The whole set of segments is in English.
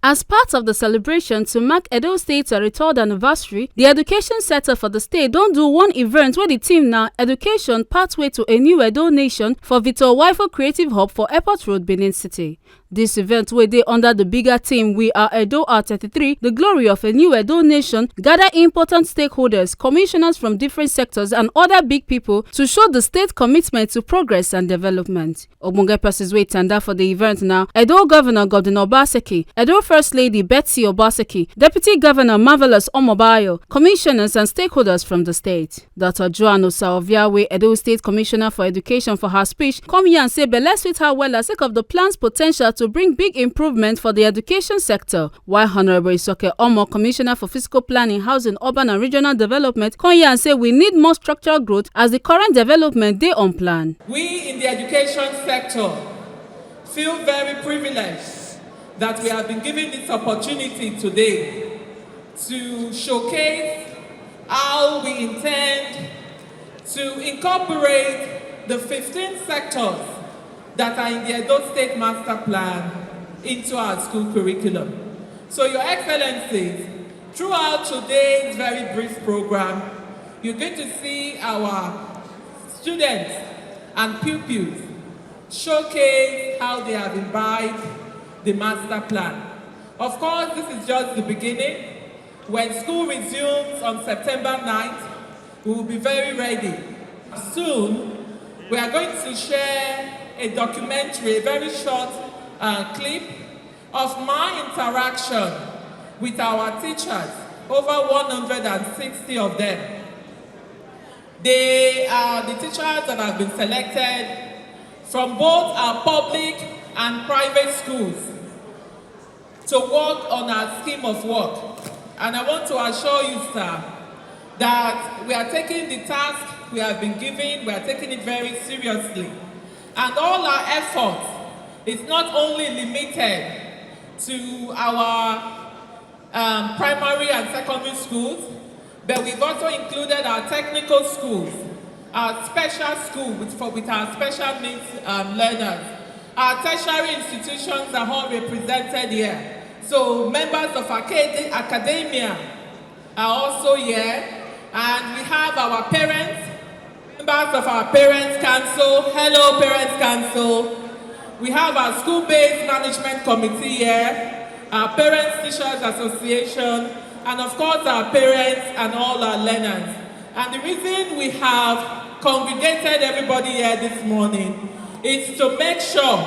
As part of the celebration to mark Edo State's 33rd anniversary, the education sector for the state don do one event where the team na Education Pathway to a New Edo Nation for Victor Waifo Creative Hub for Airport Road, Benin City. This event, where they under the bigger theme We Are Edo at 33, the glory of a new Edo nation, gather important stakeholders, commissioners from different sectors and other big people to show the state commitment to progress and development. Ogbonge persons wey tanda for the event now: Edo Governor Godwin Obaseki, Edo First Lady Betsy Obaseki, Deputy Governor Marvelous Omobayo, commissioners and stakeholders from the state. Dr. Joan Osaoviawe, Edo State Commissioner for Education, for her speech, come here and say belle sweet her well as sake of the plan's potential to bring big improvement for the education sector, while Honorable Isoke Omo, Commissioner for Physical Planning, Housing, Urban and Regional Development, come here and say we need more structural growth as the current development dey on plan. We in the education sector feel very privileged that we have been given this opportunity today to showcase how we intend to incorporate the 15 sectors that are in the Edo State Masterplan into our school curriculum. So, Your Excellencies, throughout today's very brief program, you're going to see our students and pupils showcase how they have imbibed the Masterplan. Of course, this is just the beginning. When school resumes on September 9th, we will be very ready. Soon, we are going to share a documentary, a very short clip of my interaction with our teachers, over 160 of them. They are the teachers that have been selected from both our public and private schools to work on our scheme of work. And I want to assure you, sir, that we are taking the task we have been given, we are taking it very seriously. And all our efforts is not only limited to our primary and secondary schools, but we've also included our technical schools, our special school with our special needs learners. Our tertiary institutions are all represented here. So members of academia are also here, and we have our parents, members of our Parents Council. Hello, Parents Council. We have our school-based management committee here, our Parents Teachers Association, and of course our parents and all our learners. And the reason we have congregated everybody here this morning is to make sure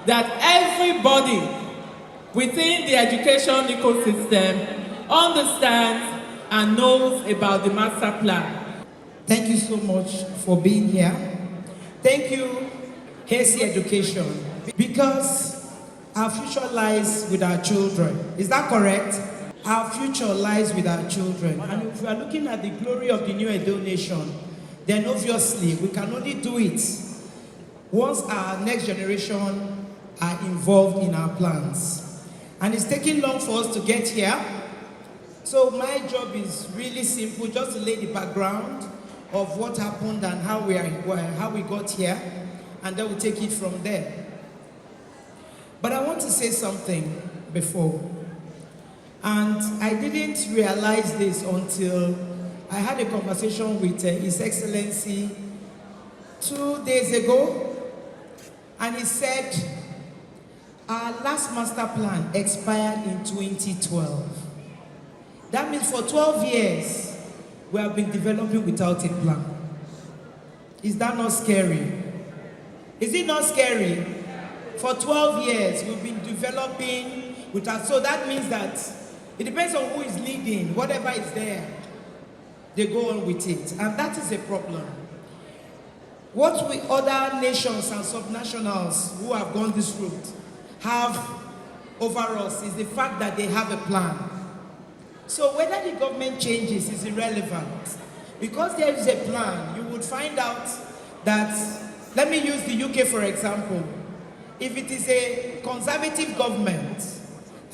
that everybody within the education ecosystem understands and knows about the master plan. Thank you so much for being here. Thank you, Hasty Education, because our future lies with our children. Is that correct? Our future lies with our children. And if we are looking at the glory of the new Edo nation, then obviously we can only do it once our next generation are involved in our plans. And it's taking long for us to get here. So my job is really simple, just to lay the background of what happened and how we got here, and then we'll take it from there. But I want to say something before, and I didn't realize this until I had a conversation with His Excellency 2 days ago, and he said our last master plan expired in 2012. That means for 12 years, we have been developing without a plan. Is that not scary? Is it not scary? For 12 years, we've been developing without, so that means that it depends on who is leading, whatever is there, they go on with it. And that is a problem. What we other nations and subnationals who have gone this route have over us is the fact that they have a plan. So whether the government changes is irrelevant. Because there is a plan, you would find out that, let me use the UK for example. If it is a conservative government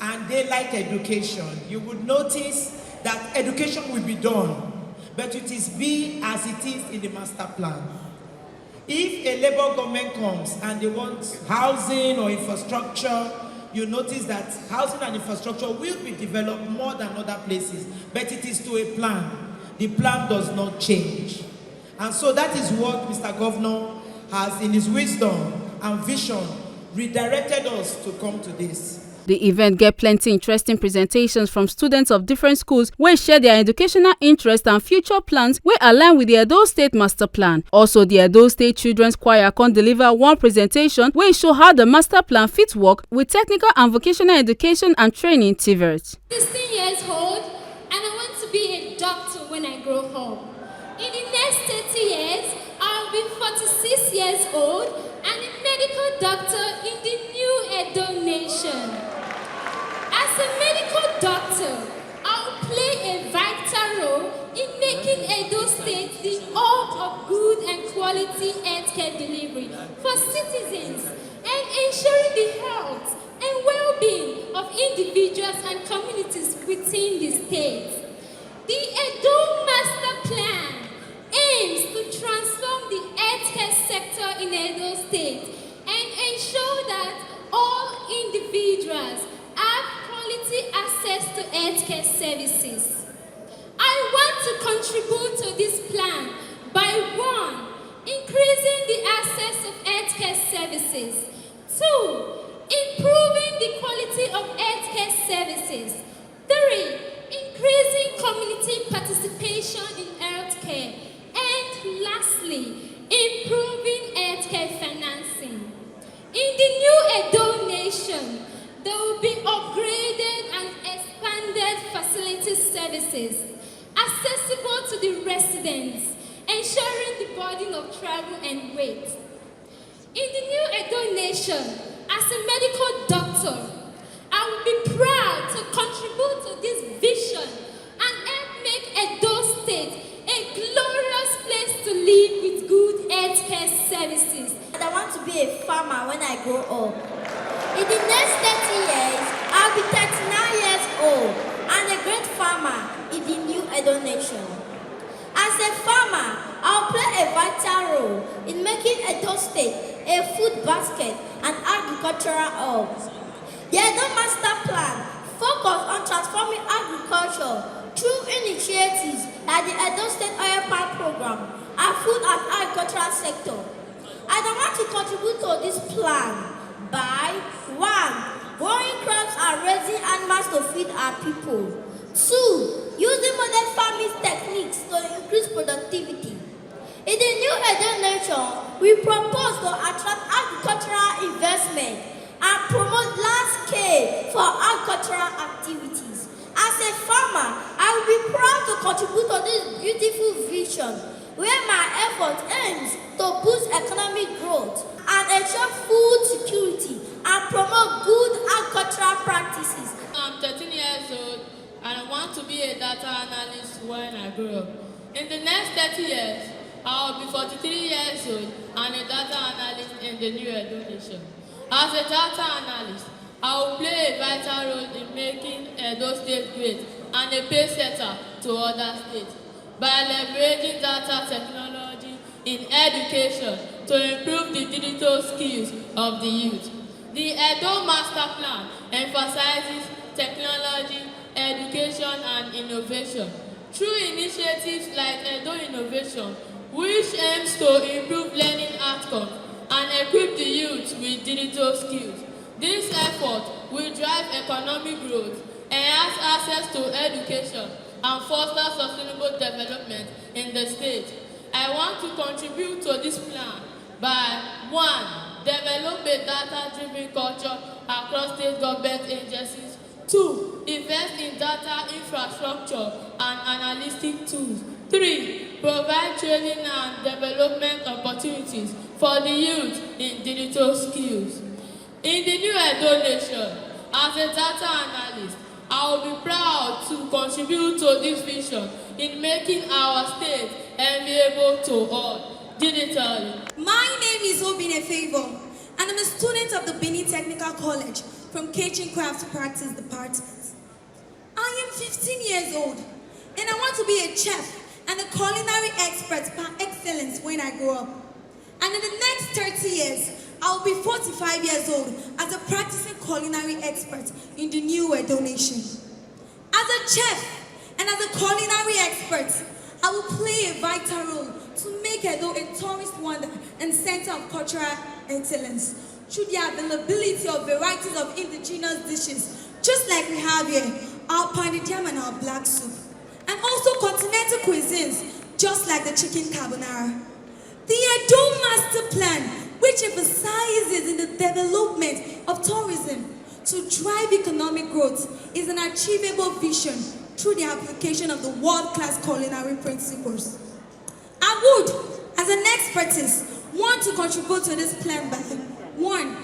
and they like education, you would notice that education will be done, but it is be as it is in the master plan. If a Labour government comes and they want housing or infrastructure you notice that housing and infrastructure will be developed more than other places, but it is to a plan. The plan does not change. And so that is what Mr. Governor has, in his wisdom and vision, redirected us to come to this. The event get plenty interesting presentations from students of different schools wey share their educational interest and future plans wey align with the Edo State Masterplan. Also, the Edo State Children's Choir can deliver one presentation wey show how the Masterplan fit work with technical and vocational education and training TVET. 16 years old, and I want to be a doctor when I grow up. In the next 30 years, I'll be 46 years old and a medical doctor in the new Edo nation. As a medical doctor, I'll play a vital role in making Edo State the hub of good and quality healthcare delivery for citizens and ensuring the health and well-being of individuals and communities within the state. The Edo Masterplan aims to transform the healthcare sector in Edo State and ensure that all individuals have quality access to healthcare services. I want to contribute to this plan by 1. Increasing the access of healthcare services. 2. Improving the quality of healthcare services. 3. Increasing community participation in healthcare. And lastly, improving healthcare financing. In the new Edo nation, there will be upgraded and expanded facility services accessible to the residents, ensuring the burden of travel and weight. In the new Edo nation, as a medical doctor, I will be proud to contribute to this vision and help make Edo State a glorious place to live with good healthcare services. I want to be a farmer when I grow up. In the next 30 years, I'll be 39 years old and a great farmer in the new Edo nation. As a farmer, I'll play a vital role in making Edo State a food basket and agricultural hub. The Edo Masterplan focuses on transforming agriculture through initiatives like the Edo State Oil Palm Program and food and agricultural sector. I want to contribute to this plan by 1. Growing crops and raising animals to feed our people. 2. Using modern farming techniques to increase productivity. In the new Edo nation, we propose to attract agricultural investment and promote large scale for agricultural activities. As a farmer, I will be proud to contribute to this beautiful vision where my effort aims to boost economic growth and ensure food security and promote good agricultural practices. I'm 13 years old and I want to be a data analyst when I grow up. In the next 30 years, I'll be 43 years old and a data analyst in the new Edo nation. As a data analyst, I will play a vital role in making Edo State great and a pace setter to other states by leveraging data technology in education to improve the digital skills of the youth. The Edo Masterplan emphasizes technology, education, and innovation through initiatives like Edo Innovation, which aims to improve learning outcomes and equip the youth with digital skills. This effort will drive economic growth, enhance access to education, and foster sustainable development in the state. I want to contribute to this plan by 1. Develop a data-driven culture across state government agencies. 2. Invest in data infrastructure and analytic tools. 3. Provide training and development opportunities for the youth in digital skills. In the new Edo nation, as a data analyst, I will be proud to contribute to this vision in making our state enviable to all digitally. My name is Obaseki, and I'm a student of the Benin Technical College from Kitchen Crafts Practice Department. I am 15 years old, and I want to be a chef and a culinary expert par excellence when I grow up. And in the next 30 years, I'll be 45 years old as a practicing culinary expert in the new Edo Nation. As a chef and as a culinary expert, I will play a vital role to make Edo a tourist wonder and center of cultural excellence through the availability of varieties of indigenous dishes, just like we have here, our pounded yam and our black soup, and also continental cuisines, just like the chicken carbonara. The Edo Masterplan, which emphasizes in the development of tourism to drive economic growth, is an achievable vision through the application of the world-class culinary principles. I would, as an expertise, want to contribute to this plan by 1.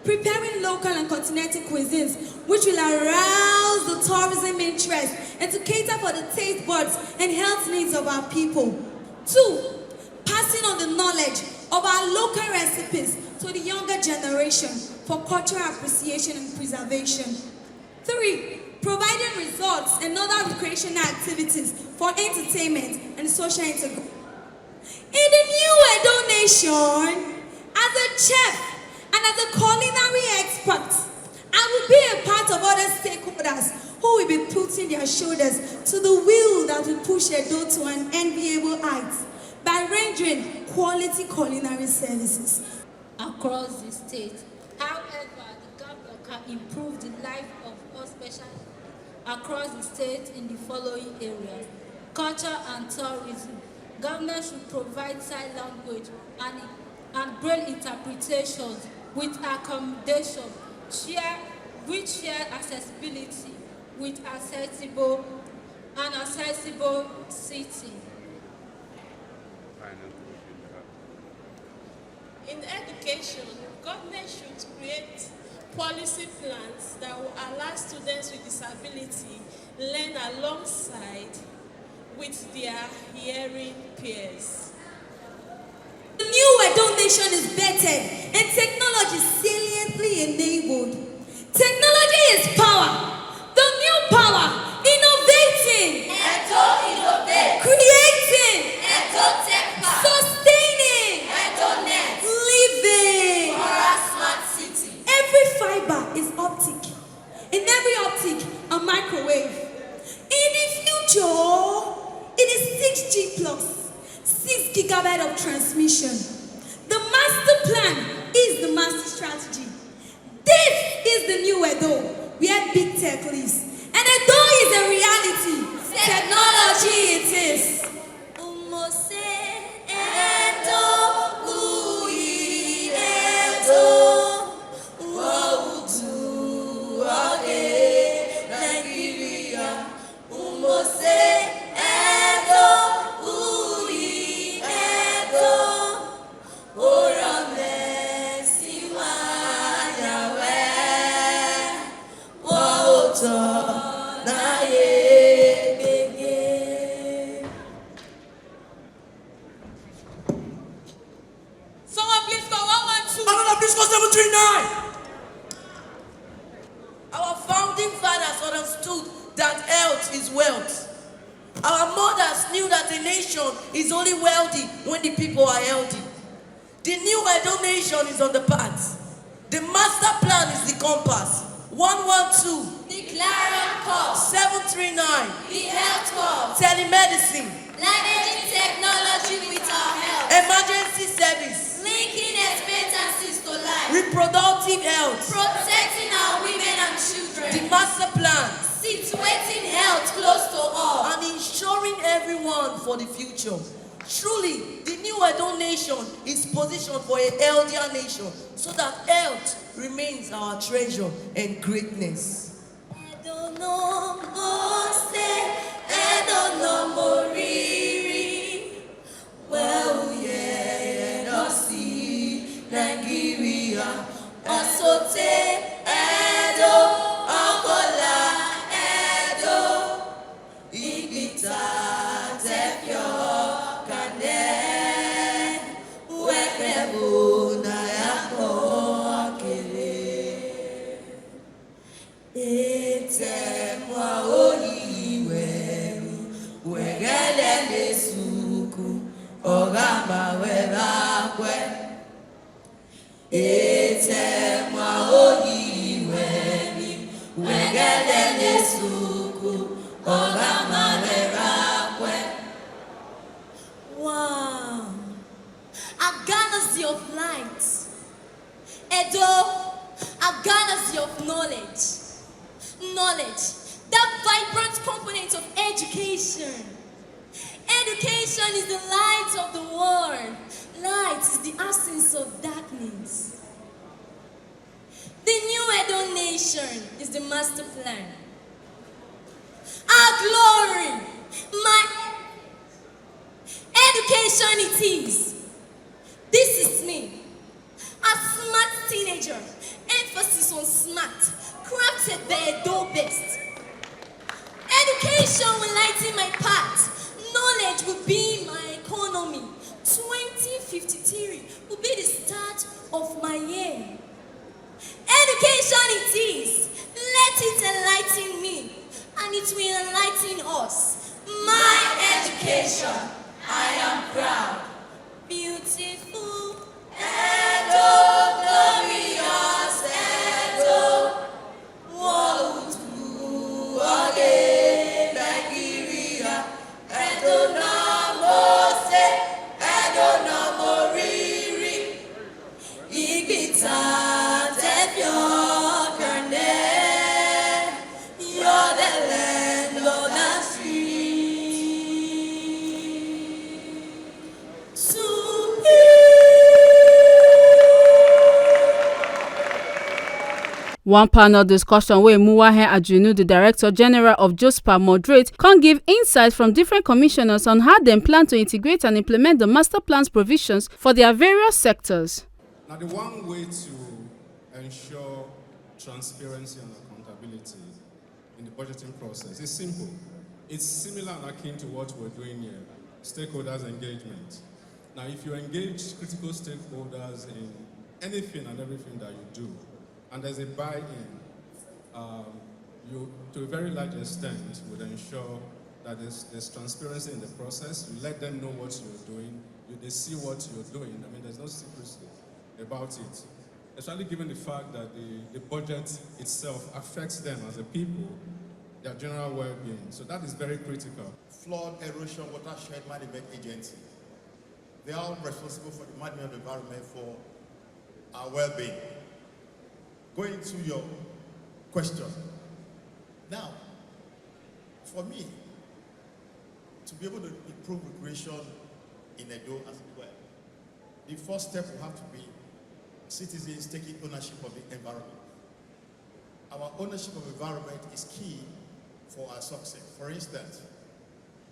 Preparing local and continental cuisines which will arouse the tourism interest and to cater for the taste buds and health needs of our people. 2. Passing on the knowledge of our local recipes to the younger generation for cultural appreciation and preservation. 3. Providing resorts and other recreational activities for entertainment and social integration. In the new Edo Nation, as a chef and as a culinary expert, I will be a part of other stakeholders who will be putting their shoulders to the wheel that will push Edo to an enviable height by rendering quality culinary services across the state. However, the government can improve the life of all specialists across the state in the following areas: culture and tourism. Government should provide sign language and braille interpretations with accommodation, shared accessibility with accessible seating. In education, government should create policy plans that will allow students with disability learn alongside with their hearing peers. The new Edo Nation is bettered and technology saliently enabled. Technology is power. The new power, innovating, Edo innovate, creating, Edo tech park, sustaining, Edo net, living. for a smart city. Every fiber is optic. In every optic, a microwave. In the future, it is 6G plus, 6 gigabyte of transmission. The master plan is the master strategy. This is the new Edo, where big tech lives. And Edo is a reality. Technology it is. Umose Edo, Ui Edo, Waudu Age, Nigeria. Umose Edo, Ui Edo, Orame Siwa Yawe, Waudu. Someone please go 112. Please go 739. Our founding fathers understood that health is wealth. Our mothers knew that a nation is only wealthy when the people are healthy. The new Edo Nation is on the path. The master plan is the compass. 112. The clarion call. 739. The health call. Telemedicine. Leveraging technology with our health. Emergency service. Linking expectancies to life. Reproductive health. Protecting our women and children. The master plan. Situating health close to all. And ensuring everyone for the future. Truly, the new Edo Nation is positioned for a healthier nation so that health remains our treasure and greatness. Edo no mose, Edo no moriri. Well, yeah, no see Nigeria. Osote Edo, Angola Edo, Ibita Tefio. Ogamba webakwe Wow. A galaxy of light. Edo, a galaxy of knowledge. Knowledge, that vibrant component of education. Education is the light of the world. Light is the absence of darkness. The new Edo nation is the Masterplan. Our glory, my education it is. This is me, a smart teenager, emphasis on smart, crafted the Edo best. Education will lighten my path. Knowledge will be my economy. 2053 will be the start of my year. Education it is. Let it enlighten me, and it will enlighten us. My education, I am proud. Beautiful Edo, glorious Edo, what do again, Nigeria, Edo Namose, Edo Namoriri, Ibita. One panel discussion where Muwahe Ajunu, the Director General of JOSPA, moderate, can give insights from different commissioners on how they plan to integrate and implement the master plan's provisions for their various sectors. Now, the one way to ensure transparency and accountability in the budgeting process is simple. It's similar and akin to what we're doing here, stakeholders engagement. Now, if you engage critical stakeholders in anything and everything that you do, and there's a buy-in, you, to a very large extent, would ensure that there's transparency in the process. You let them know what you're doing. They see what you're doing. I mean, there's no secrecy about it. Especially given the fact that the budget itself affects them as a people, their general well-being. So that is very critical. Flood, erosion, watershed management agency. They are all responsible for the management of the environment for our well-being. Going to your question. Now, for me, to be able to improve recreation in Edo as well, the first step will have to be citizens taking ownership of the environment. Our ownership of the environment is key for our success. For instance,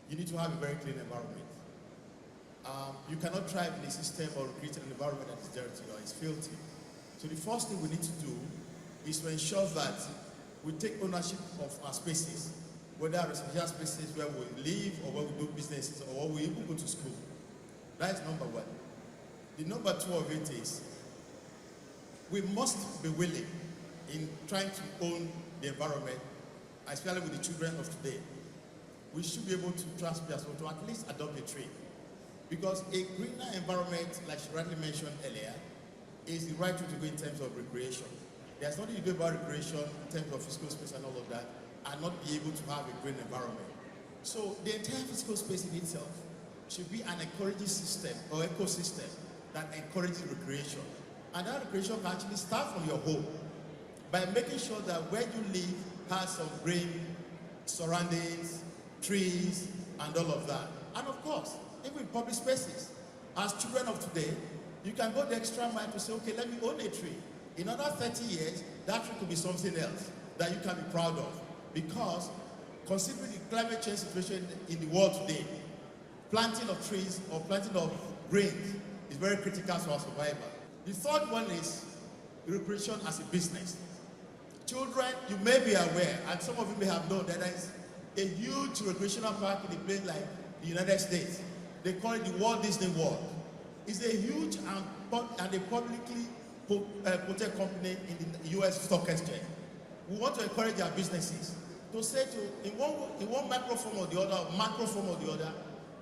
you need to have a very clean environment. You cannot thrive in a system or create an environment that is dirty or is filthy. So the first thing we need to do is to ensure that we take ownership of our spaces, whether residential spaces where we live or where we do businesses or where we even go to school. That is number one. The number two of it is we must be willing in trying to own the environment, especially with the children of today. We should be able to transfer as well to at least adopt a tree. Because a greener environment, like she rightly mentioned earlier, is the right way to go in terms of recreation. There's nothing to do about recreation in terms of physical space and all of that, and not be able to have a green environment. So the entire physical space in itself should be an encouraging system or ecosystem that encourages recreation. And that recreation can actually start from your home by making sure that where you live has some green surroundings, trees, and all of that. And of course, even in public spaces, as children of today, you can go the extra mile to say, okay, let me own a tree. In another 30 years, that tree could be something else that you can be proud of. Because considering the climate change situation in the world today, planting of trees or planting of grains is very critical to our survival. The third one is recreation as a business. Children, you may be aware, and some of you may have known, that there is a huge recreational park in a place like the United States. They call it the Walt Disney World. It's a huge and a publicly quoted company in the US stock exchange. We want to encourage our businesses to say to, in one micro form or the other, or macro form or the other,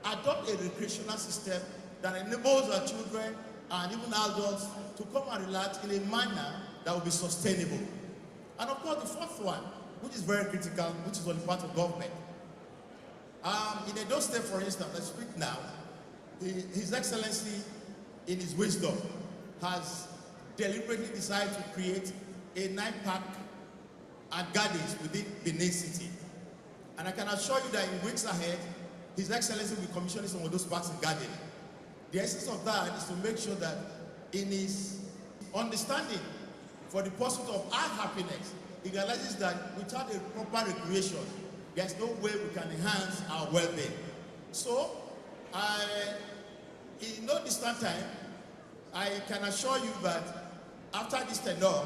adopt a recreational system that enables our children and even adults to come and relax in a manner that will be sustainable. And of course, the fourth one which is very critical, which is on the part of government. In Edo State, for instance, I speak now, His Excellency, in his wisdom, has deliberately decided to create a 9-park and gardens within Benin City. And I can assure you that in weeks ahead, His Excellency will be commissioning some of those parks and gardens. The essence of that is to make sure that in his understanding for the pursuit of our happiness, he realizes that without a proper recreation, there's no way we can enhance our well-being. So, in no distant time, I can assure you that after this tenure,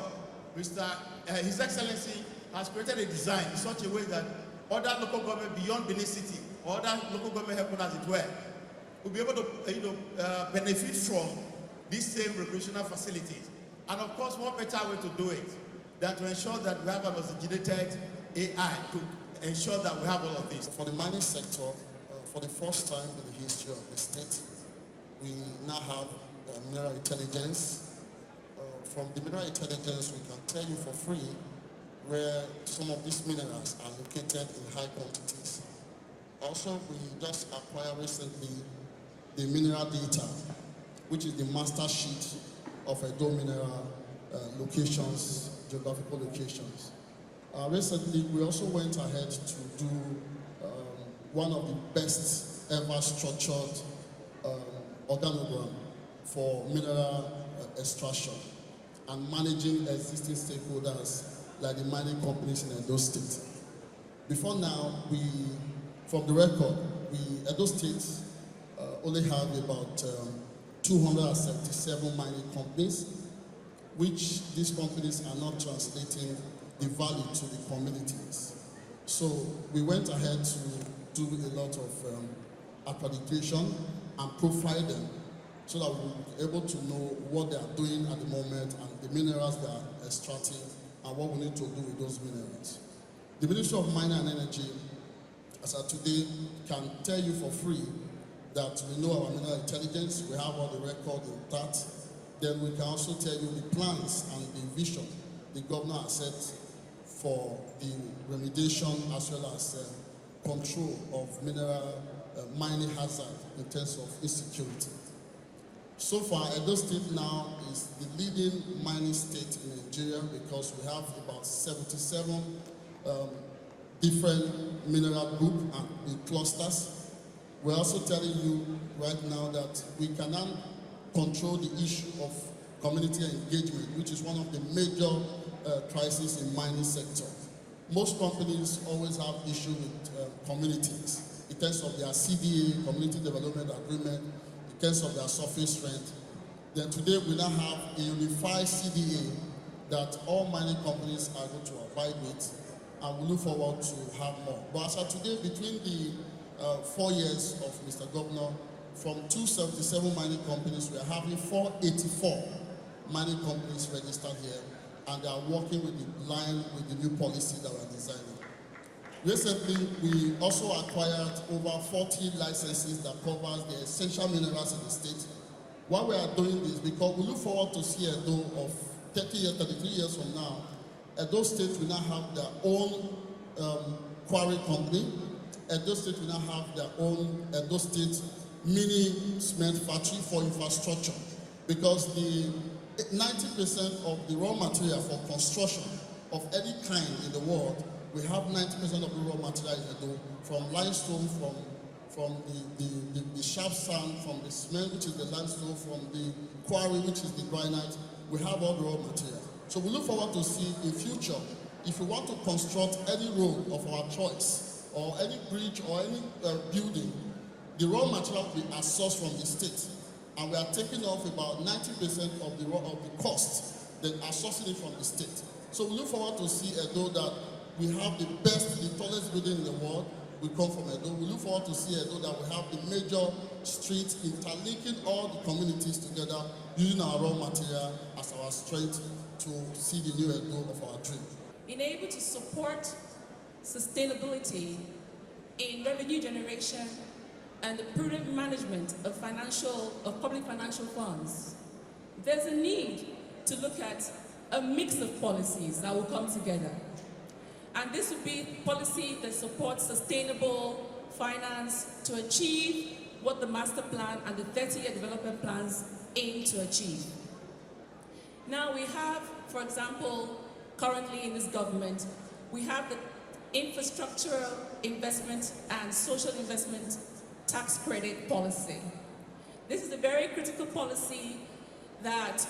His Excellency has created a design in such a way that other local government beyond Benin City, or other local government headquarters as it were, will be able to benefit from these same recreational facilities. And of course, what better way to do it than to ensure that we have an oxygenated AI to ensure that we have all of this. For the mining sector, for the first time in the history of the state, we now have mineral intelligence. From the mineral intelligence, we can tell you for free where some of these minerals are located in high quantities. Also, we just acquired recently the mineral data, which is the master sheet of Edo mineral locations, geographical locations. Recently, we also went ahead to do one of the best ever structured organogram for mineral extraction and managing existing stakeholders like the mining companies in Edo State. Before now, from the record, Edo State only have about 277 mining companies, which these companies are not translating the value to the communities. So we went ahead to do a lot of accreditation and profile them so that we'll be able to know what they are doing at the moment and the minerals they are extracting and what we need to do with those minerals. The Ministry of Mining and Energy, as of today, can tell you for free that we know our mineral intelligence, we have all the record in that. Then we can also tell you the plans and the vision the governor has set for the remediation as well as control of mineral mining hazard in terms of insecurity. So far, Edo State now is the leading mining state in Nigeria because we have about 77 different mineral groups and clusters. We're also telling you right now that we cannot control the issue of community engagement, which is one of the major crises in mining sector. Most companies always have issue with communities in terms of their CDA, Community Development Agreement, in terms of their surface rent. Then today we now have a unified CDA that all mining companies are going to abide with, and we look forward to have more. But as of today, between the 4 years of Mr. Governor, from 277 mining companies, we are having 484 mining companies registered here, and they are working with the line with the new policy that we are designing. Recently, we also acquired over 40 licenses that covers the essential minerals in the state. Why we are doing this, because we look forward to see Edo of 30 years, 33 years from now, Edo State will now have their own quarry company. Edo State will now have their own Edo State mini cement factory for infrastructure, because the 90% of the raw material for construction of any kind in the world, we have 90% of the raw material in Edo, from limestone, from the sharp sand, from the cement, which is the limestone, from the quarry, which is the granite. We have all the raw material. So we look forward to see in future, if we want to construct any road of our choice, or any bridge or any building, the raw material will be sourced from the state. And we are taking off about 90% of the cost that are sourcing it from the state. So we look forward to see Edo that we have the best, the tallest building in the world. We come from Edo. We look forward to see Edo that we have the major streets interlinking all the communities together, using our raw material as our strength to see the new Edo of our dream. Being able to support sustainability in revenue generation and the prudent management of public financial funds, there's a need to look at a mix of policies that will come together. And this would be policy that supports sustainable finance to achieve what the master plan and the 30-year development plans aim to achieve. Now we have, for example, currently in this government, we have the infrastructural investment and social investment tax credit policy. This is a very critical policy that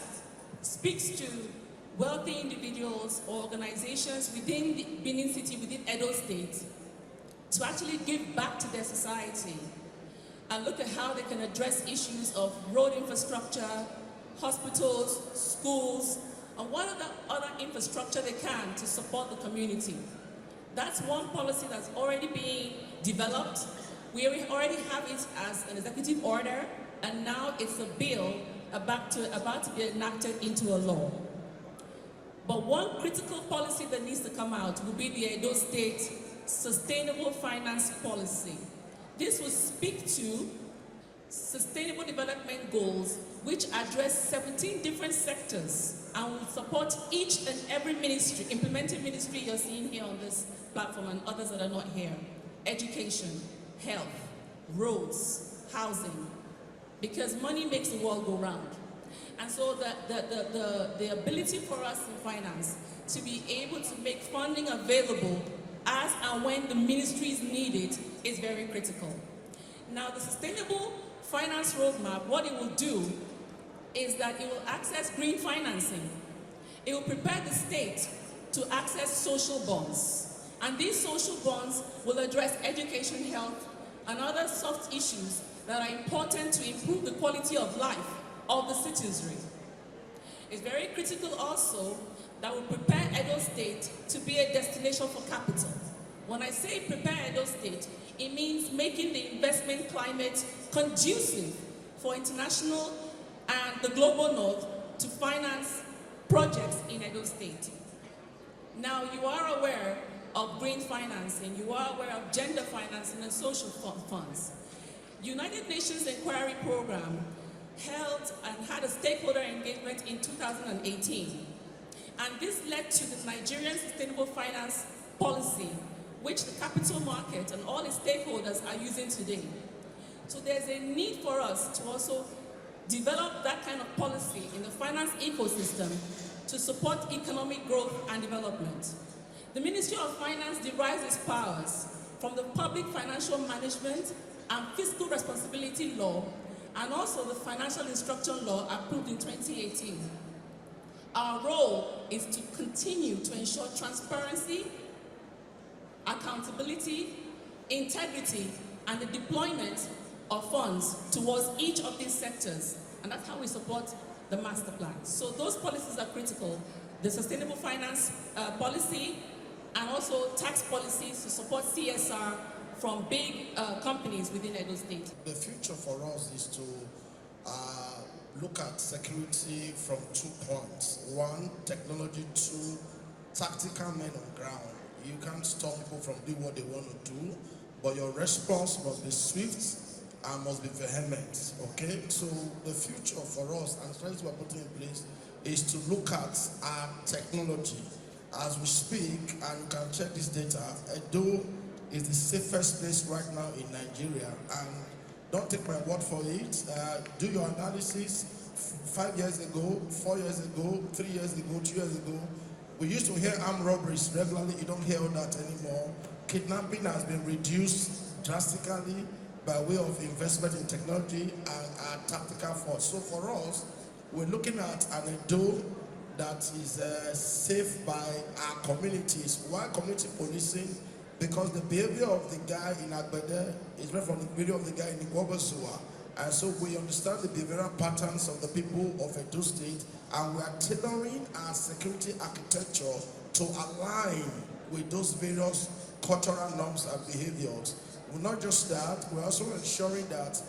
speaks to wealthy individuals or organizations within the Benin City, within Edo State, to actually give back to their society and look at how they can address issues of road infrastructure, hospitals, schools, and what other infrastructure they can to support the community. That's one policy that's already being developed. We already have it as an executive order, and now it's a bill about to be enacted into a law. But one critical policy that needs to come out will be the Edo State Sustainable Finance Policy. This will speak to sustainable development goals which address 17 different sectors and will support each and every ministry, implementing ministry you're seeing here on this platform and others that are not here. Education, health, roads, housing, because money makes the world go round. And so the ability for us in finance to be able to make funding available as and when the ministries need it is very critical. Now the Sustainable Finance Roadmap, what it will do is that it will access green financing. It will prepare the state to access social bonds. And these social bonds will address education, health, and other soft issues that are important to improve the quality of life of the citizenry. It's very critical also that we prepare Edo State to be a destination for capital. When I say prepare Edo State, it means making the investment climate conducive for international and the global north to finance projects in Edo State. Now you are aware of green financing, you are aware of gender financing and social funds. United Nations Inquiry Program held and had a stakeholder engagement in 2018. And this led to the Nigerian Sustainable Finance Policy, which the capital market and all its stakeholders are using today. So there's a need for us to also develop that kind of policy in the finance ecosystem to support economic growth and development. The Ministry of Finance derives its powers from the Public Financial Management and Fiscal Responsibility Law, and also the Financial Instruction Law approved in 2018. Our role is to continue to ensure transparency, accountability, integrity, and the deployment of funds towards each of these sectors. And that's how we support the master plan. So those policies are critical. The sustainable finance policy and also tax policies to support CSR from big companies within Edo State. The future for us is to look at security from 2 points. 1, technology. 2, tactical men on ground. You can't stop people from doing what they want to do, but your response must be swift and must be vehement, okay? So the future for us, and strategies we're putting in place, is to look at our technology. As we speak, and you can check this data, Edo is the safest place right now in Nigeria, and don't take my word for it. Do your analysis. 5 years ago, 4 years ago, 3 years ago, 2 years ago, we used to hear armed robberies regularly. You don't hear all that anymore. Kidnapping has been reduced drastically by way of investment in technology and our tactical force. So for us, we're looking at an Edo that is safe by our communities. Why community policing? Because the behavior of the guy in Agbede is different from the behavior of the guy in Igwabasua. And so we understand the behavioral patterns of the people of Edo State, and we are tailoring our security architecture to align with those various cultural norms and behaviors. Well, not just that, we're also ensuring that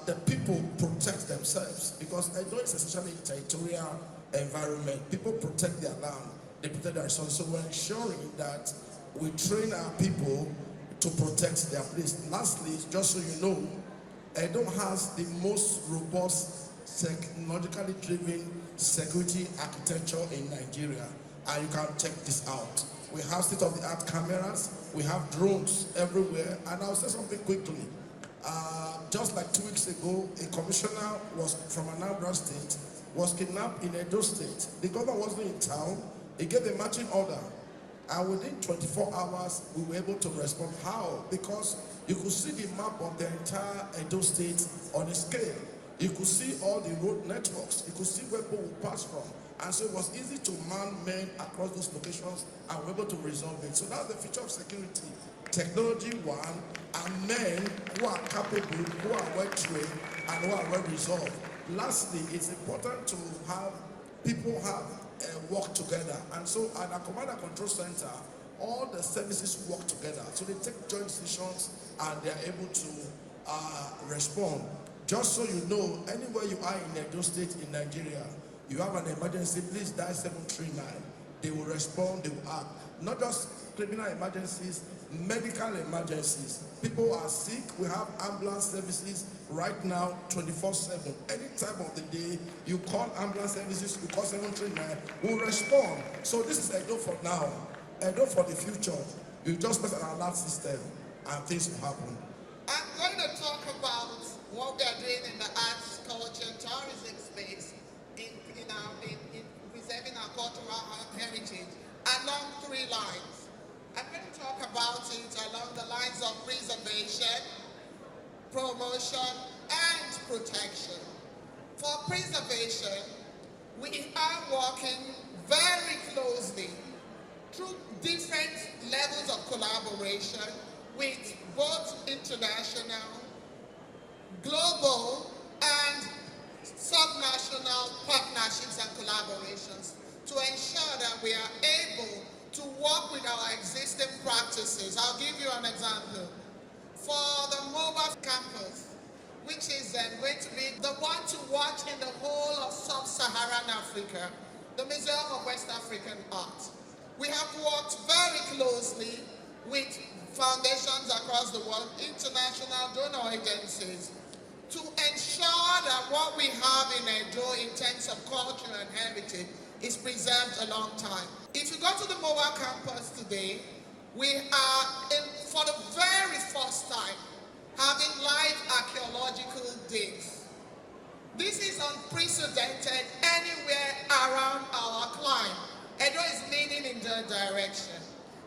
the people protect themselves, because Edo is essentially a territorial environment. People protect their land, they protect their resources. So we're ensuring that we train our people to protect their place. Lastly, just so you know, Edo has the most robust, technologically driven security architecture in Nigeria, and you can check this out. We have state-of-the-art cameras. We have drones everywhere. And I'll say something quickly. Just like 2 weeks ago, a commissioner was from Anambra State, was kidnapped in Edo State. The governor wasn't in town. He gave a marching order. And within 24 hours, we were able to respond. How? Because you could see the map of the entire Edo State on a scale. You could see all the road networks. You could see where people would pass from. And so it was easy to man men across those locations and we're able to resolve it. So that's the feature of security. Technology, one, and men who are capable, who are well trained, and who are well resolved. Lastly, it's important to have people work together. And so at the Command and Control Center, all the services work together. So they take joint decisions and they're able to respond. Just so you know, anywhere you are in Edo State in Nigeria, you have an emergency, please dial 739. They will respond, they will act. Not just criminal emergencies, medical emergencies. People are sick, we have ambulance services right now 24/7. Any time of the day, you call ambulance services, you call 739, we'll respond. So this is Edo for now. Edo for the future. You just press an alert system and things will happen. I'm going to talk about what we are doing in the arts, culture, and tourism space in preserving our cultural heritage along 3 lines. I'm going to talk about it along the lines of preservation, promotion, and protection. For preservation, we are working very closely through different levels of collaboration with both international, global, and subnational partnerships and collaborations to ensure that we are able to work with our existing practices. I'll give you an example. For the mobile campus, which is going to be the one to watch in the whole of sub-Saharan Africa, the Museum of West African Art. We have worked very closely with foundations across the world, international donor agencies, to ensure that what we have in Edo in terms of culture and heritage is preserved a long time. If you go to the mobile campus today, we are, for the very first time, having live archaeological digs. This is unprecedented anywhere around our climb. Edo is leading in that direction.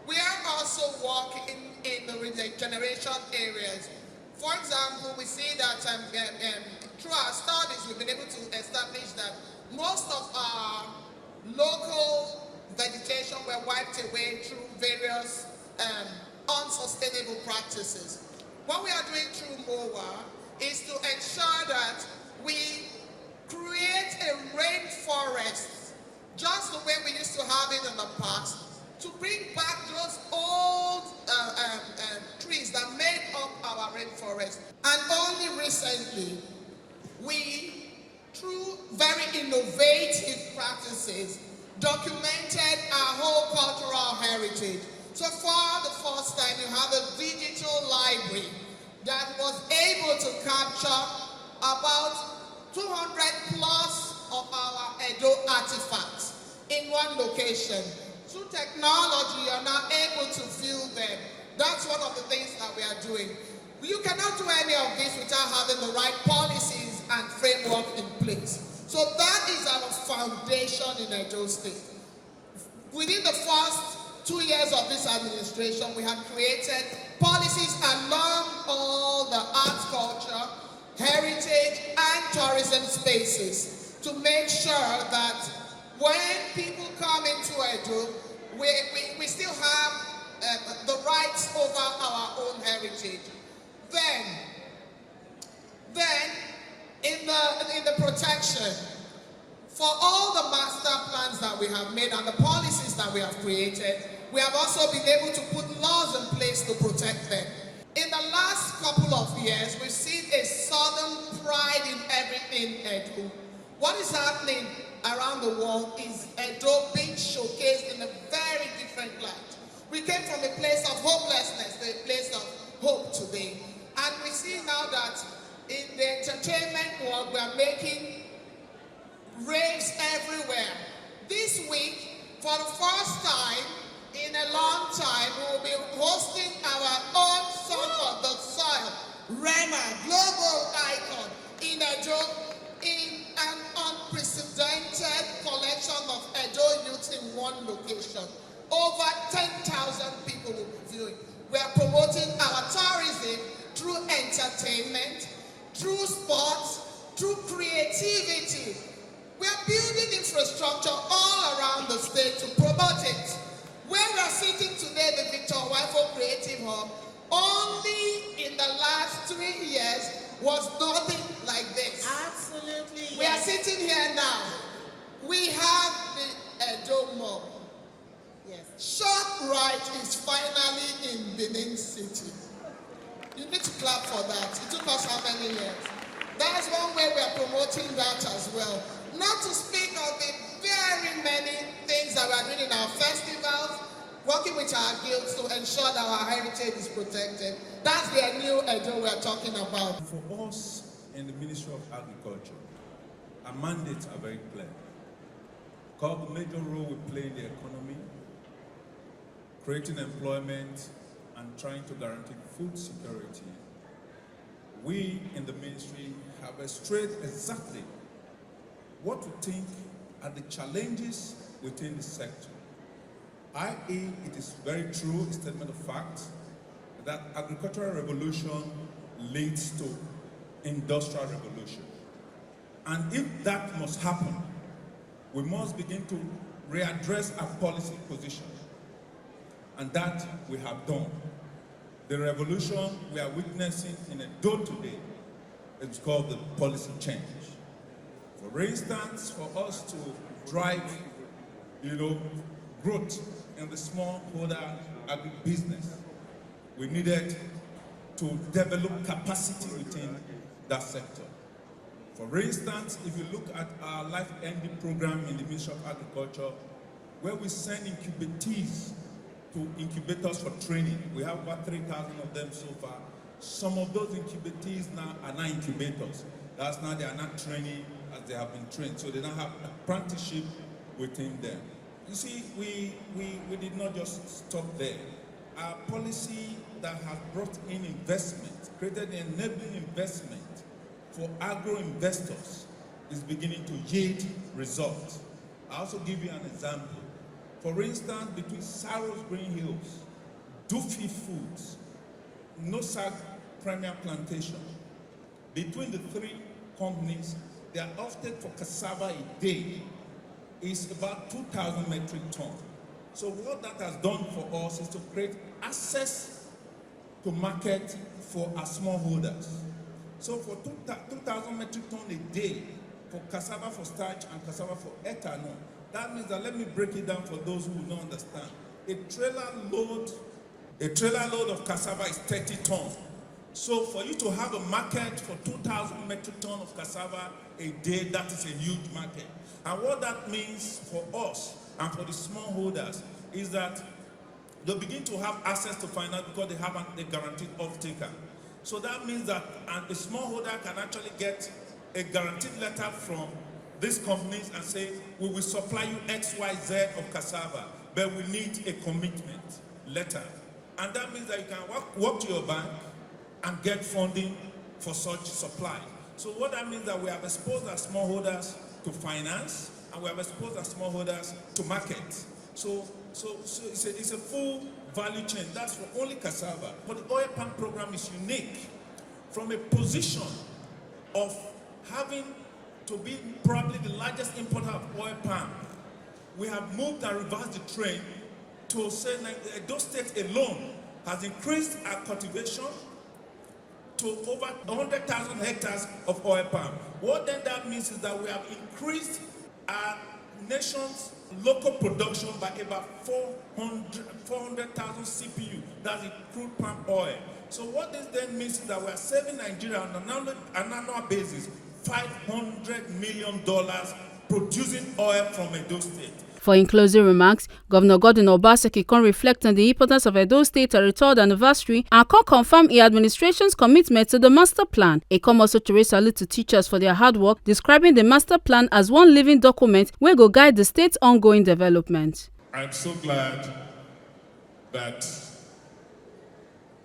We are also working in the regeneration areas. For example, we see that through our studies, we've been able to establish that most of our local vegetation were wiped away through various unsustainable practices. What we are doing through MOA is to ensure that we create a rainforest, just the way we used to have it in the past, to bring back those old trees that made up our rainforest. And only recently, we, through very innovative practices, documented our whole cultural heritage. So for the first time, you have a digital library that was able to capture about 200 plus of our Edo artifacts in one location. Through technology, you're now able to view them. That's one of the things that we are doing. You cannot do any of this without having the right policies and framework in place. So that is our foundation in Edo State. Within the first 2 years of this administration, we have created policies along all the arts, culture, heritage, and tourism spaces to make sure that when people come into Edo, we still have the rights over our own heritage. Then in the protection, for all the master plans that we have made and the policies that we have created, we have also been able to put laws in place to protect them. In the last couple of years, we've seen a sudden pride in everything Edo. What is happening around the world is Edo being showcased in a very different light. We came from a place of hopelessness to a place of hope today. And we see now that in the entertainment world, we are making raves everywhere. This week, for the first time, In a long time, we will be hosting our own Son of the Soil, Rema, global icon, in Edo, in an unprecedented collection of Edo youth in one location. Over 10,000 people will be viewing. We are promoting our tourism through entertainment, through sports, through creativity. We are building infrastructure all around the state to promote it. Where we are sitting today, the Victor Wifo Creative Hub, only in the last 3 years was nothing like this. Absolutely. We are sitting here now. We have the Edo Mall. Yes. ShopRite is finally in Benin City. You need to clap for that. It took us how many years? That's one way we are promoting that as well. Not to speak of the very many things that we are doing in our festivals, working with our guilds to ensure that our heritage is protected. That's the new Edo we are talking about. For us in the Ministry of Agriculture, our mandates are very clear. Because the major role we play in the economy, creating employment and trying to guarantee food security, we in the ministry have strayed exactly what we think are the challenges within the sector. I.e., it is very true, a statement of fact, that agricultural revolution leads to industrial revolution. And if that must happen, we must begin to readdress our policy position. And that we have done. The revolution we are witnessing in Edo today is called the policy change. For instance, for us to drive, growth in the smallholder agribusiness, we needed to develop capacity within that sector. For instance, if you look at our life ending program in the Ministry of Agriculture, where we send incubatees to incubators for training. We have about 3,000 of them so far. Some of those incubatees now are not incubators. That's now they are not training as they have been trained. So they now have apprenticeship within them. You see, we did not just stop there. Our policy that has brought in investment, created an enabling investment for agro investors is beginning to yield results. I'll also give you an example. For instance, between Saros Green Hills, Duffy Foods, Nosak Premier Plantation, between the three companies, their offtake for cassava a day is about 2,000 metric tons. So what that has done for us is to create access to market for our smallholders. So for 2,000 metric tons a day for cassava for starch and cassava for ethanol, that means that, let me break it down for those who don't understand. A trailer load of cassava is 30 tons. So for you to have a market for 2,000 metric tons of cassava a day, that is a huge market. And what that means for us and for the smallholders is that they begin to have access to finance because they have a guaranteed off-taker. So that means that a smallholder can actually get a guaranteed letter from these companies and say, we will supply you X, Y, Z of cassava, but we need a commitment letter. And that means that you can walk to your bank and get funding for such supply. So what that means that we have exposed our smallholders to finance, and we have exposed our smallholders to market. So it's a full value chain. That's for only cassava. But the oil palm program is unique from a position of having to be probably the largest importer of oil palm. We have moved and reversed the trend to say that Edo State alone has increased our cultivation to over 100,000 hectares of oil palm. What then that means is that we have increased our nation's local production by about 400,000 CPU, that's the crude palm oil. So what this then means is that we are saving Nigeria on an annual basis $500 million producing oil from Edo State. For in closing remarks, Governor Godwin Obaseki can reflect on the importance of Edo State 33rd anniversary and can confirm the administration's commitment to the master plan. He come also to raise salute to teachers for their hard work, describing the master plan as one living document where go guide the state's ongoing development. I'm so glad that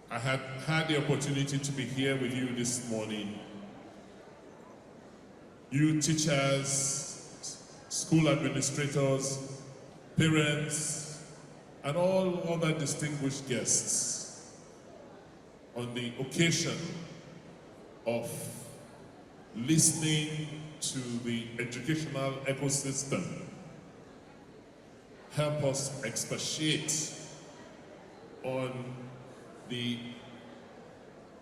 I had had the opportunity to be here with you this morning. You teachers, school administrators, parents, and all other distinguished guests on the occasion of listening to the educational ecosystem help us expatiate on the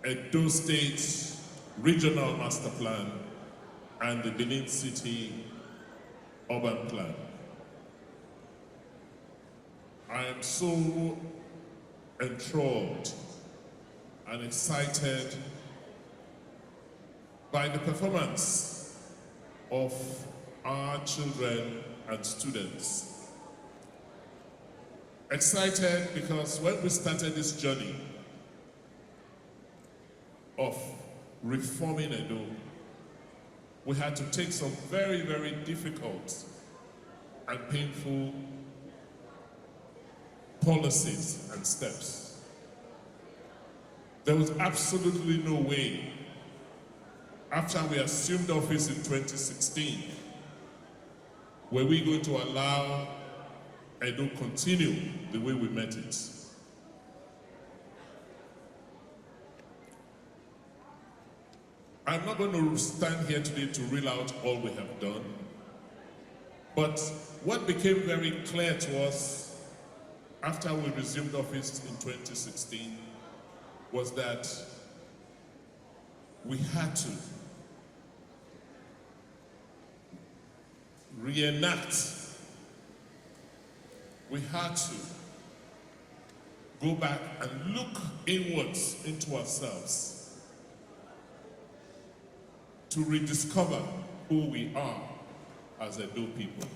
Edo State Regional Masterplan and the Benin City Urban Plan. I am so enthralled and excited by the performance of our children and students. Excited because when we started this journey of reforming Edo, we had to take some very, very difficult and painful policies and steps. There was absolutely no way, after we assumed office in 2016, were we going to allow Edo continue the way we met it. I'm not going to stand here today to reel out all we have done, but what became very clear to us after we resumed office in 2016 was that we had to reenact. We had to go back and look inwards into ourselves to rediscover who we are as Edo people.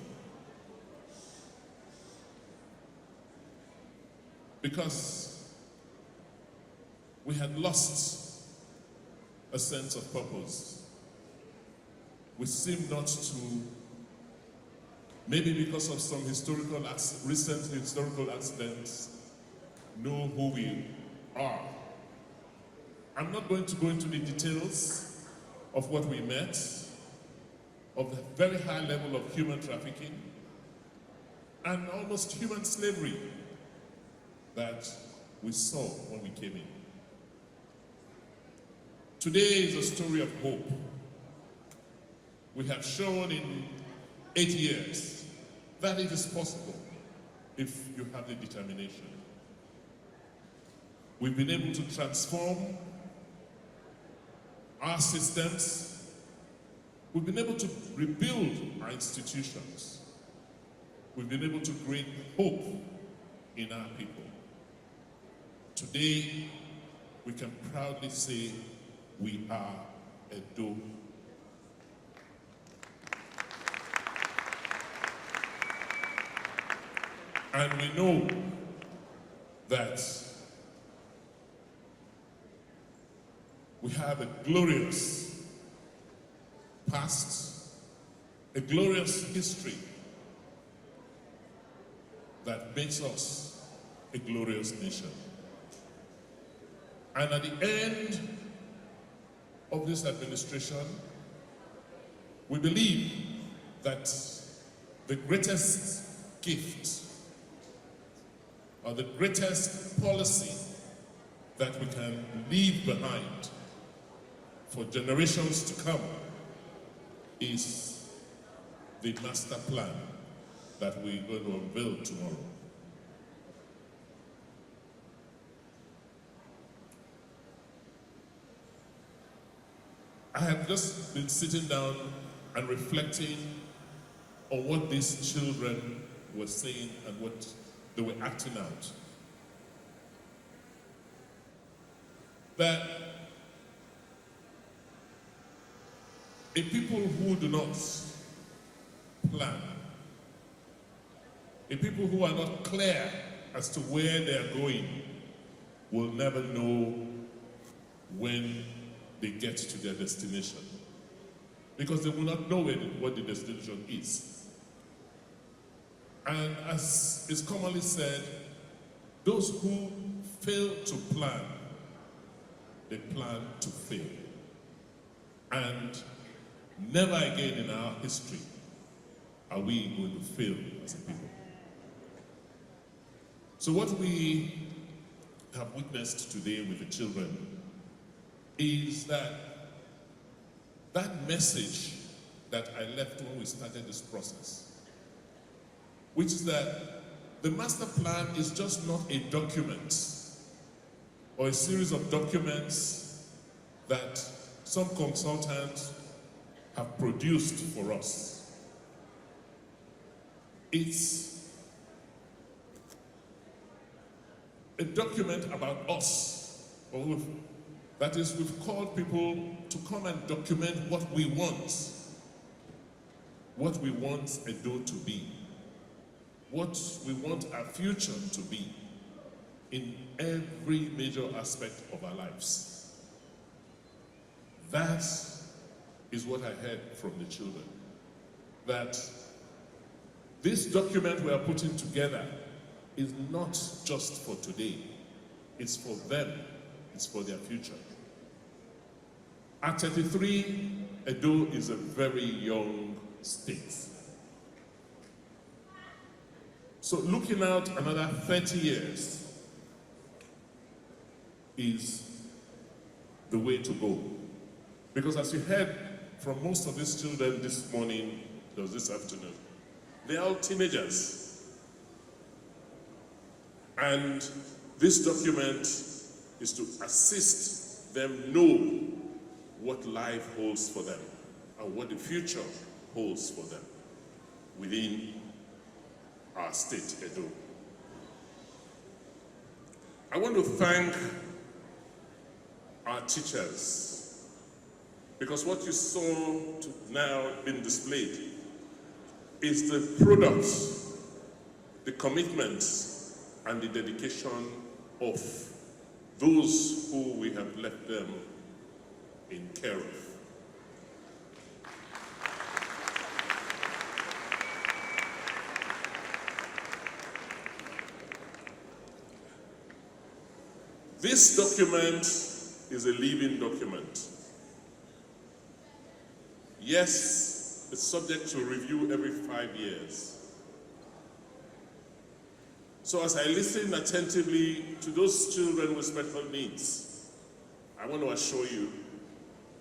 Because we had lost a sense of purpose. We seemed not to, maybe because of some recent historical accidents, know who we are. I'm not going to go into the details of what we met, of the very high level of human trafficking and almost human slavery that we saw when we came in. Today is a story of hope. We have shown in 8 years that it is possible if you have the determination. We've been able to transform our systems. We've been able to rebuild our institutions. We've been able to create hope in our people. Today, we can proudly say we are Edo. And we know that we have a glorious past, a glorious history that makes us a glorious nation. And at the end of this administration, we believe that the greatest gift or the greatest policy that we can leave behind for generations to come is the master plan that we're going to unveil tomorrow. I have just been sitting down and reflecting on what these children were saying and what they were acting out. That a people who do not plan, a people who are not clear as to where they are going, will never know when they get to their destination. Because they will not know what the destination is. And as is commonly said, those who fail to plan, they plan to fail. And never again in our history are we going to fail as a people. So what we have witnessed today with the children is that message that I left when we started this process, which is that the master plan is just not a document or a series of documents that some consultants have produced for us. It's a document about us, that is, we've called people to come and document what we want Edo to be, what we want our future to be in every major aspect of our lives. That is what I heard from the children, that this document we are putting together is not just for today, it's for them, it's for their future. At 33, Edo is a very young state. So looking out another 30 years is the way to go. Because as you heard from most of these children this morning, this afternoon, they are all teenagers. And this document is to assist them know what life holds for them and what the future holds for them within our state, Edo. I want to thank our teachers, because what you saw now being displayed is the product, the commitment, and the dedication of those who we have left them in care of. This document is a living document. Yes, it's subject to review every 5 years. So as I listen attentively to those children with special needs, I want to assure you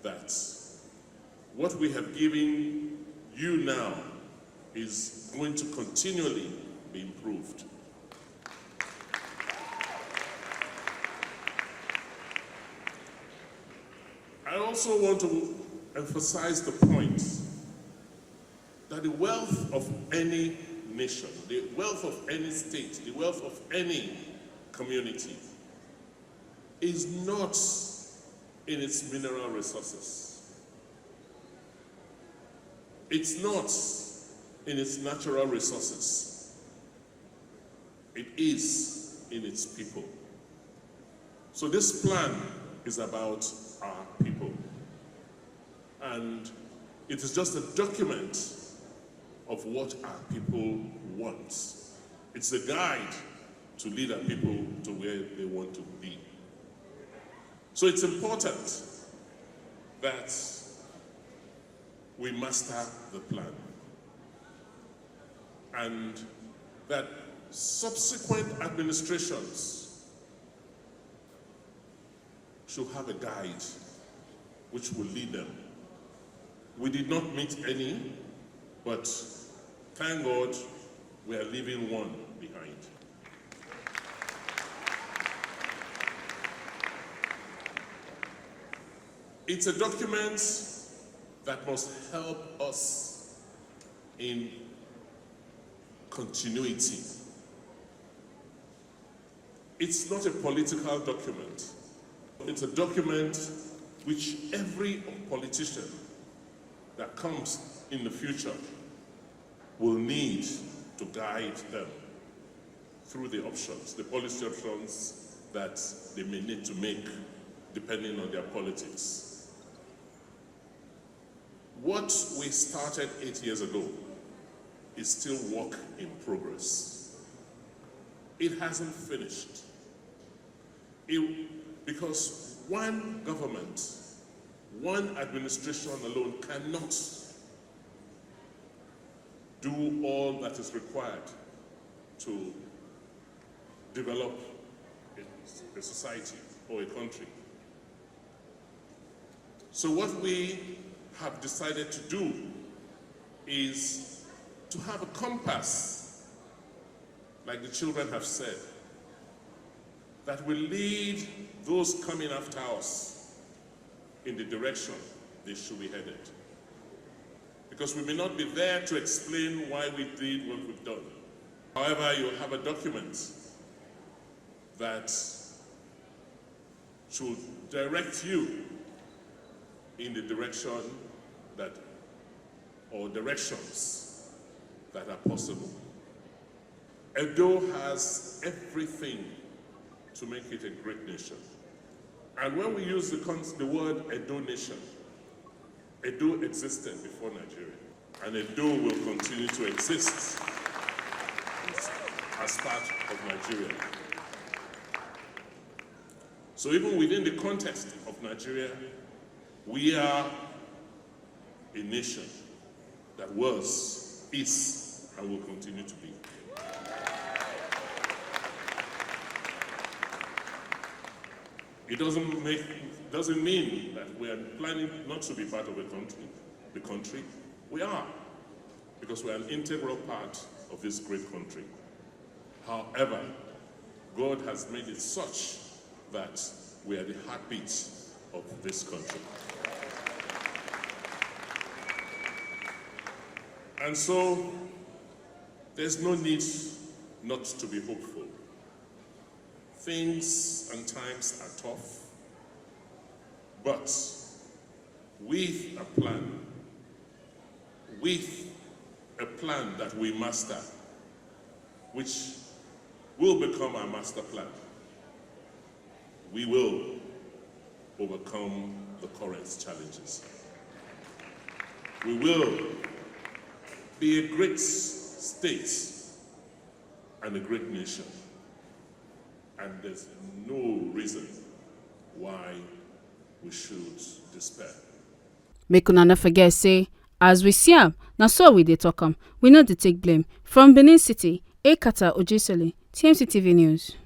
that what we have given you now is going to continually be improved. I also want to emphasize the point that the wealth of any nation, the wealth of any state, the wealth of any community is not in its mineral resources. It's not in its natural resources. It is in its people. So this plan is about our people. And it is just a document of what our people want. It's a guide to lead our people to where they want to be. So it's important that we master the plan and that subsequent administrations should have a guide which will lead them. We did not meet any, but thank God we are leaving one behind. It's a document that must help us in continuity. It's not a political document. It's a document which every politician that comes in the future will need to guide them through the options, the policy options that they may need to make depending on their politics. What we started 8 years ago is still work in progress. it hasn't finished. Because one government, one administration alone cannot do all that is required to develop a society or a country. So what we have decided to do is to have a compass, like the children have said, that will lead those coming after us in the direction they should be headed. Because we may not be there to explain why we did what we've done. However, you have a document that should direct you in the direction that, or directions that are possible. Edo has everything to make it a great nation. And when we use the word Edo nation, Edo existed before Nigeria, and Edo will continue to exist as part of Nigeria. So even within the context of Nigeria, we are a nation that was, is, and will continue to be. It doesn't mean that we are planning not to be part of the country. We are, because we are an integral part of this great country. However, God has made it such that we are the heartbeat of this country. And so, there's no need not to be hopeful. Things and times are tough, but with a plan that we master, which will become our master plan, we will overcome the current challenges. We will be a great state and a great nation. And there's no reason why we should despair. Make una no forget say, as we see am, na so we dey talk am. We no dey take blame. From Benin City, Ekata Ojisoli, TMC TV News.